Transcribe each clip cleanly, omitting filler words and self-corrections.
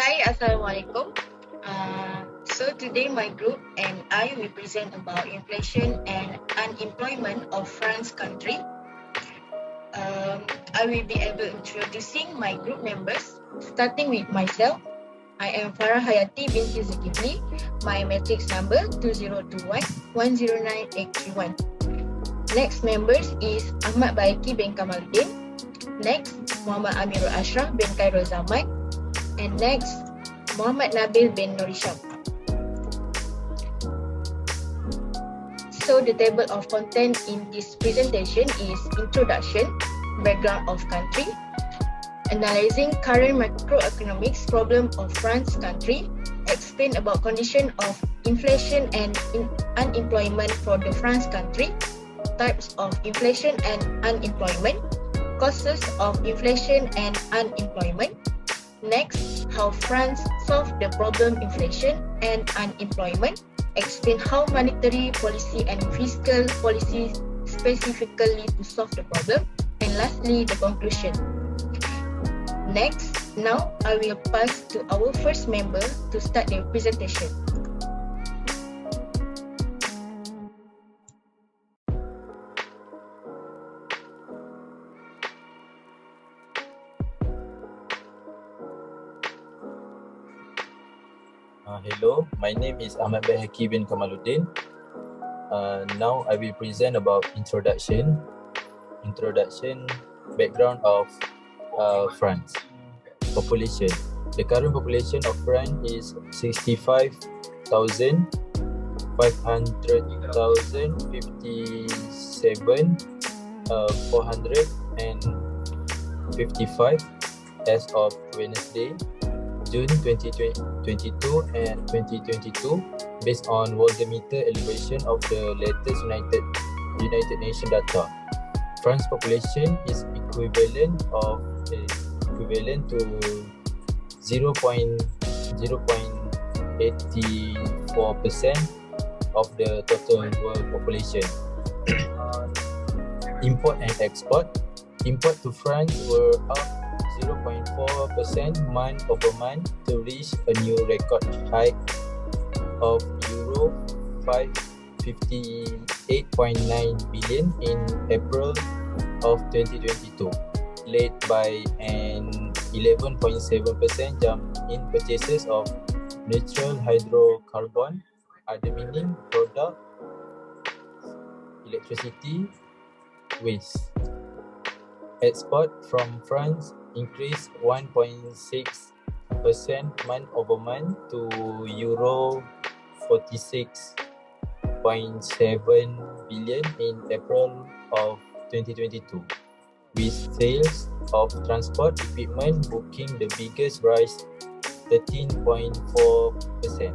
Hi, Assalamualaikum. So today my group and I will present about inflation and unemployment of France country. I will be able introducing my group members, starting with myself. I am Farah Hayati binti Zulkifli. My matrix number 2021109831. Next members is Ahmad Baiki bin Kamaluddin. Next, Muhammad Amirul Ashraf bin Khairul Zaman. And next, Muhammad Nabil bin Nurisham. So the table of content in this presentation is introduction, background of country, analyzing current macroeconomics problem of France country, explain about condition of inflation and unemployment for the France country, types of inflation and unemployment, causes of inflation and unemployment. Next, how France solved the problem inflation and unemployment, explain how monetary policy and fiscal policy specifically to solve the problem, and lastly, the conclusion. Next, now I will pass to our first member to start the presentation. Hello, my name is Ahmad Baiki bin Kamaluddin. Now I will present about introduction, background of France. Population. The current population of France is 65,500,057 455 as of Wednesday, June 2022 and 2022, based on Worldometer elevation of the latest United Nations data. France population is equivalent to 0.84% of the total world population. Import and export. Import to France were up 0.4% month over month to reach a new record high of Euro 558.9 billion in April of 2022, led by an 11.7% jump in purchases of natural hydrocarbon, other mining product, electricity, waste. Export from France increased 1.6% month over month to Euro 46.7 billion in April of 2022, with sales of transport equipment booking the biggest rise, 13.4%.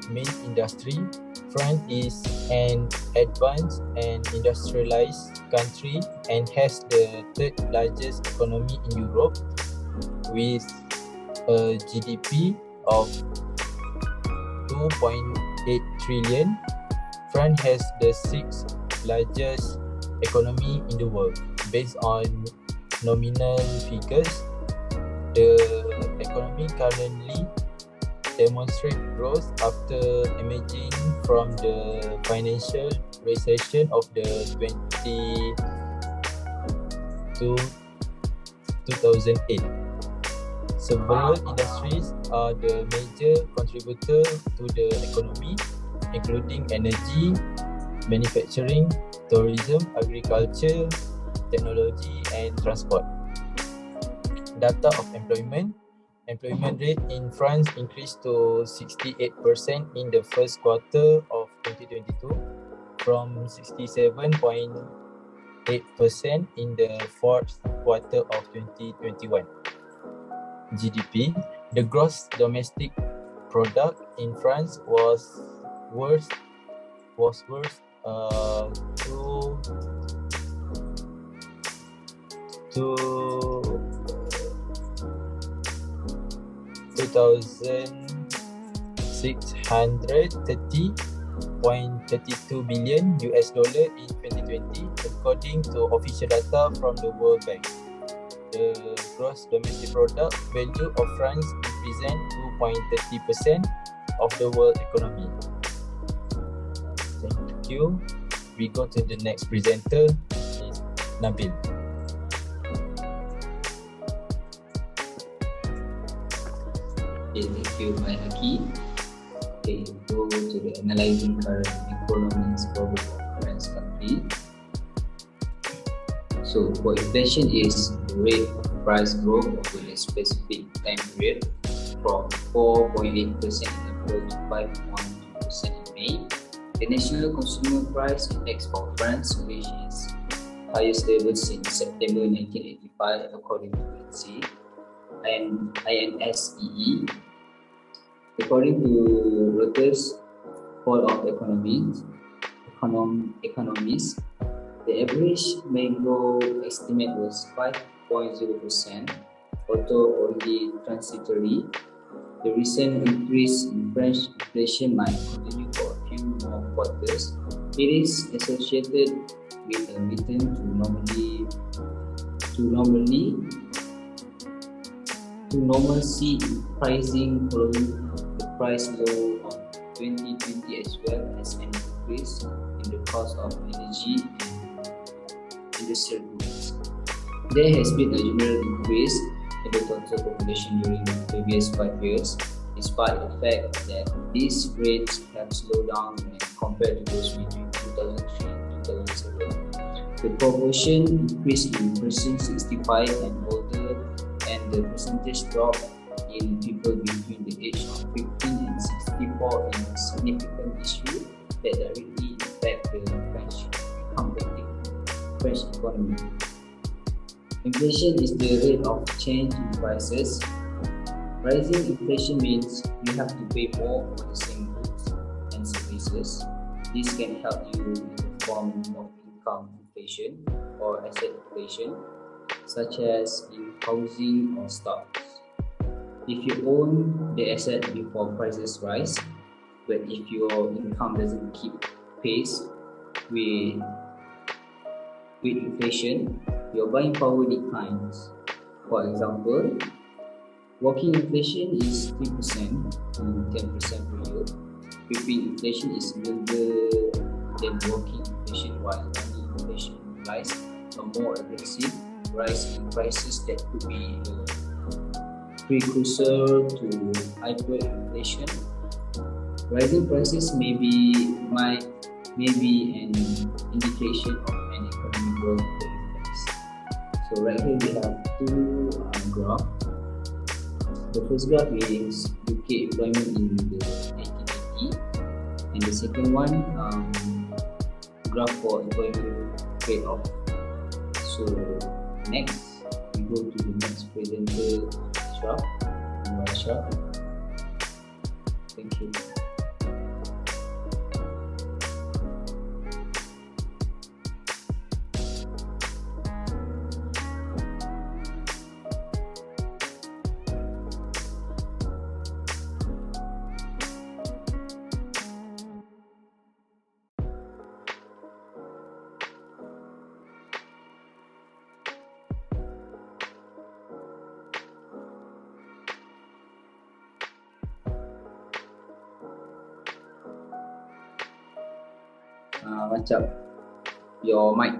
Main industry. France is an advanced and industrialized country and has the third largest economy in Europe, with a GDP of 2.8 trillion. France has the sixth largest economy in the world. Based on nominal figures, the economy currently demonstrates growth after emerging from the financial recession of the 2008. Several industries are the major contributor to the economy, including energy, manufacturing, tourism, agriculture, technology, and transport. Data of employment. Employment rate in France increased to 68% in the first quarter of 2022 from 67.8% in the fourth quarter of 2021. GDP. The gross domestic product in France was worse to 2,630.32 billion US dollar in 2020, according to official data from the World Bank. the gross domestic product value of France represent 2.30% of the world economy. Thank you. We go to the next presenter, is Nabil. Okay, thank you, my Haki. Okay, go to the analyzing current economics problem of France country. So, for inflation is the rate of price growth over a specific time period from 4.8% in April to 5.2% in May. The National Consumer Price Index for France reached its highest level since September 1985, according to INSEE and INSEE. According to Reuters poll of economists, the average May growth estimate was 5.0%, although only transitory. The recent increase in French inflation might continue for a few more quarters. It is associated with a return to normalcy in pricing following the price low of 2020, as well as an increase in the cost of energy and industrial goods. There has been a general increase in the total population during the previous 5 years, despite the fact that these rates have slowed down when compared to those between 2003 and 2007. The proportion increased in persons 65 and older, and the percentage drop in people between the age of 15 and 64 is a significant issue that directly affects the French economy. Inflation is the rate of change in prices. Rising inflation means you have to pay more for the same goods and services. This can help you in the form of income inflation or asset inflation, such as in housing or stocks. If you own the asset before prices rise, but if your income doesn't keep pace with inflation, your buying power declines. For example, working inflation is 3% to 10% per year. Creeping inflation is milder than working inflation, while running inflation implies a more aggressive rise in prices that could be a precursor to hyperinflation. Rising prices may be an indication of an economic growth effects. So right here we have two graphs. The first graph is UK employment in the 1980, and the second one graph for employment rate of. So next we go to the next presenter, Ashraf. Thank you. Macam your mic.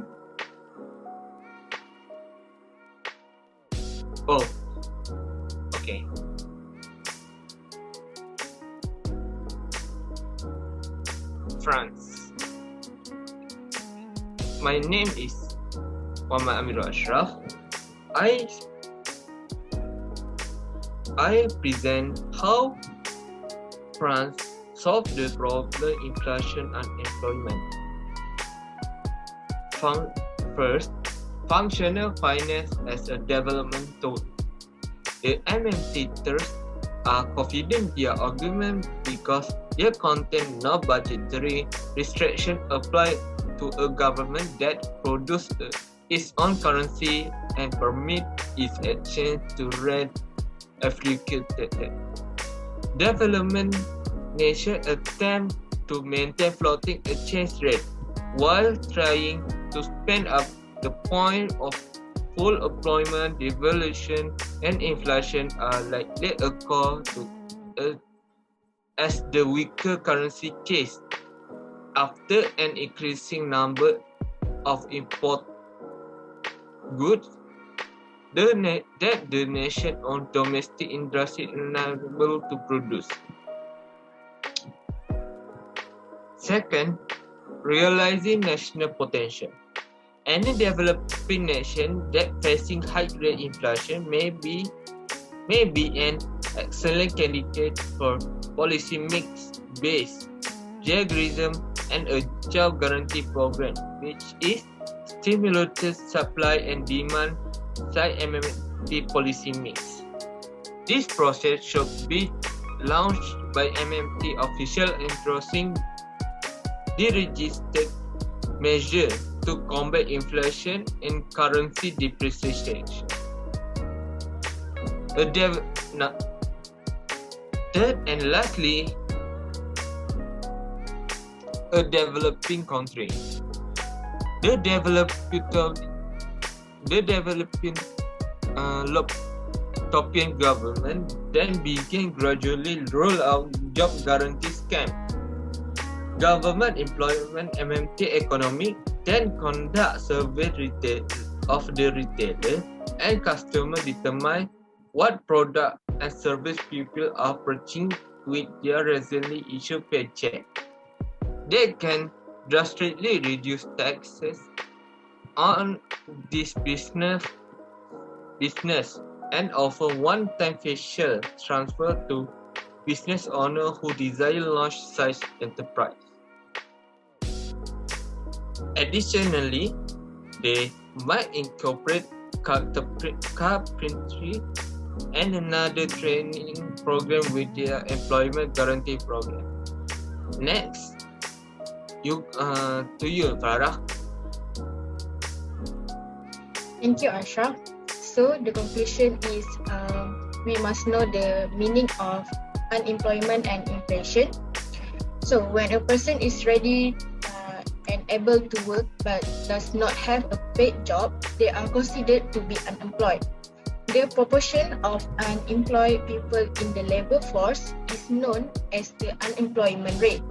Oh, okay. France. My name is Muhammad Amirul Ashraf. I present how France solved the problem inflation and employment. First, functional finance as a development tool. The commentators are confident their argument because they contain no budgetary restriction applied to a government that produces its own currency and permit its exchange to rate affiliated. Development nations attempt to maintain floating exchange rate while trying to spend up the point of full employment, devaluation, and inflation are likely occur as the weaker currency case after an increasing number of import goods that the nation-owned domestic industry is unable to produce. Second, realizing national potential. Any developing nation that facing high rate inflation may be an excellent candidate for policy mix-based gearism and a job guarantee program, which is stimulated supply and demand side MMT policy mix. This process should be launched by MMT official introducing the registered measure to combat inflation and currency depreciation. Third and lastly, a developing country. The Ethiopian government then began gradually roll out job guarantee scheme. Government employment MMT economy then conduct survey of the retailer and customer determine what product and service people are purchasing with their recently issued paycheck. They can drastically reduce taxes on this business and offer one-time facial transfer to business owner who desire large size enterprise. Additionally, they might incorporate carpentry and another training program with their employment guarantee program. Next, to you, Farah. Thank you, Ashraf. So the conclusion is we must know the meaning of unemployment and inflation. So when a person is ready and able to work but does not have a paid job, they are considered to be unemployed. The proportion of unemployed people in the labor force is known as the unemployment rate.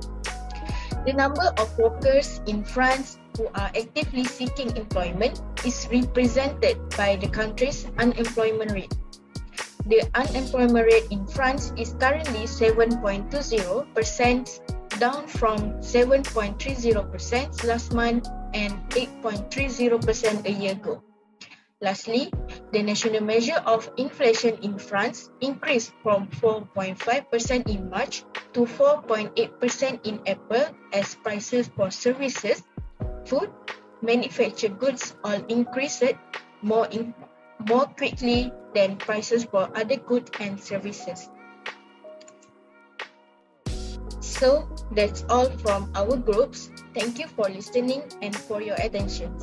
The number of workers in France who are actively seeking employment is represented by the country's unemployment rate. The unemployment rate in France is currently 7.20%, down from 7.30% last month and 8.30% a year ago. Lastly, the national measure of inflation in France increased from 4.5% in March to 4.8% in April as prices for services, food, manufactured goods all increased more quickly than prices for other goods and services. So that's all from our groups. Thank you for listening and for your attention.